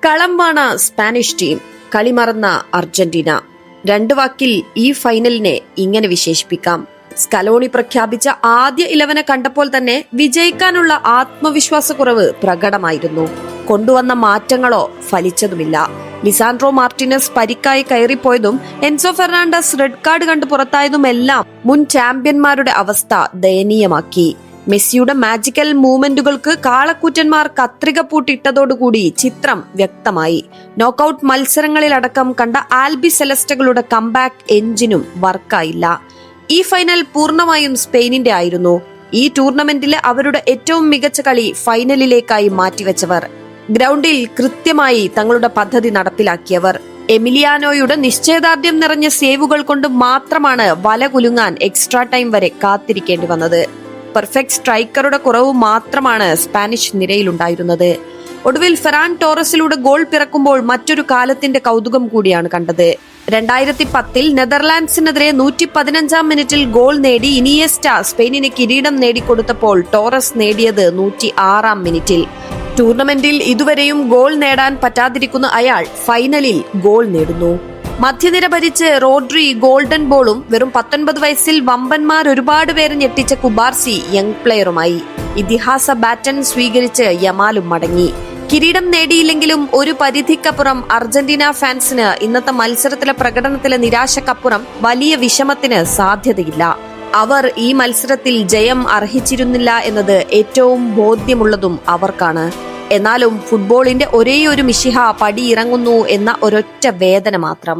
കളമ്പാണ് Spanish team, കളിമറന്ന Argentina. രണ്ടു വാക്കിൽ ഈ ഫൈനലിനെ ഇങ്ങനെ വിശേഷിപ്പിക്കാം. സ്കലോണി പ്രഖ്യാപിച്ച ആദ്യ 11 കണ്ടപ്പോൾ തന്നെ വിജയിക്കാനുള്ള ആത്മവിശ്വാസക്കുറവ് പ്രകടമായിരുന്നു. കൊണ്ടുവന്ന മാറ്റങ്ങളോ ഫലിച്ചതുമില്ല. ലിസാൻഡ്രോ മാർട്ടിനസ് പരിക്കായി കയറിപ്പോയതും എൻസോ ഫെർണാണ്ടസ് റെഡ് കാർഡ് കണ്ട് പുറത്തായതുമെല്ലാം മുൻ ചാമ്പ്യന്മാരുടെ അവസ്ഥ ദയനീയമാക്കി. മെസ്സിയുടെ മാജിക്കൽ മൂവ്മെന്റുകൾക്ക് കാളക്കൂറ്റന്മാർ കത്രിക പൂട്ടിട്ടതോടുകൂടി ചിത്രം വ്യക്തമായി. നോക്കൌട്ട് മത്സരങ്ങളിലടക്കം കണ്ട ആൽബി സെലസ്റ്റകളുടെ കംബാക്ക് എഞ്ചിനും വർക്കായില്ല. ഈ ഫൈനൽ പൂർണ്ണമായും സ്പെയിനിന്റെ ആയിരുന്നു. ഈ ടൂർണമെന്റിലെ അവരുടെ ഏറ്റവും മികച്ച കളി ഫൈനലിലേക്കായി മാറ്റിവെച്ചവർ, ഗ്രൗണ്ടിൽ കൃത്യമായി തങ്ങളുടെ പദ്ധതി നടപ്പിലാക്കിയവർ. എമിലിയാനോയുടെ നിശ്ചയദാർഢ്യം നിറഞ്ഞ സേവുകൾ കൊണ്ട് മാത്രമാണ് വല കുലുങ്ങാൻ എക്സ്ട്രാ ടൈം വരെ കാത്തിരിക്കേണ്ടി വന്നത്. പെർഫെക്റ്റ് സ്ട്രൈക്കറുടെ കുറവ് മാത്രമാണ് സ്പാനിഷ് നിരയിലുണ്ടായിരുന്നത്. ഒടുവിൽ ഫെറാൻ ടോറസിലൂടെ ഗോൾ പിറക്കുമ്പോൾ മറ്റൊരു കാലത്തിന്റെ കൗതുകം കൂടിയാണ് കണ്ടത്. 2010 നെതർലാൻഡ്സിനെതിരെ 115-ാം മിനിറ്റിൽ ഗോൾ നേടി ഇനിയസ്റ്റ സ്പെയിനിന് കിരീടം നേടിക്കൊടുത്തപ്പോൾ ടോറസ് നേടിയത് 106-ാം മിനിറ്റിൽ. ടൂർണമെന്റിൽ ഇതുവരെയും ഗോൾ നേടാൻ പറ്റാതിരിക്കുന്ന അയാൾ ഫൈനലിൽ ഗോൾ നേടുന്നു. മധ്യനിര ഭരിച്ച് റോഡ്രി ഗോൾഡൻ ബോളും വെറും 19 വയസ്സിൽ വമ്പന്മാർ ഒരുപാട് പേര് ഞെട്ടിച്ച കുബാർസി യങ് പ്ലെയറുമായി. ഇതിഹാസ ബാറ്റൺ സ്വീകരിച്ച് യമാലും മടങ്ങി. കിരീടം നേടിയില്ലെങ്കിലും ഒരു പരിധിക്കപ്പുറം അർജന്റീന ഫാൻസിന് ഇന്നത്തെ മത്സരത്തിലെ പ്രകടനത്തിലെ നിരാശക്കപ്പുറം വലിയ വിഷമത്തിന് സാധ്യതയില്ല. അവർ ഈ മത്സരത്തിൽ ജയം അർഹിച്ചിരുന്നില്ല എന്നത് ഏറ്റവും ബോധ്യമുള്ളതും അവർക്കാണ്. എന്നാലും ഫുട്ബോളിന്റെ ഒരേയൊരു മിശിഹ പടിയിറങ്ങുന്നു എന്ന ഒരൊറ്റ വേദന മാത്രം.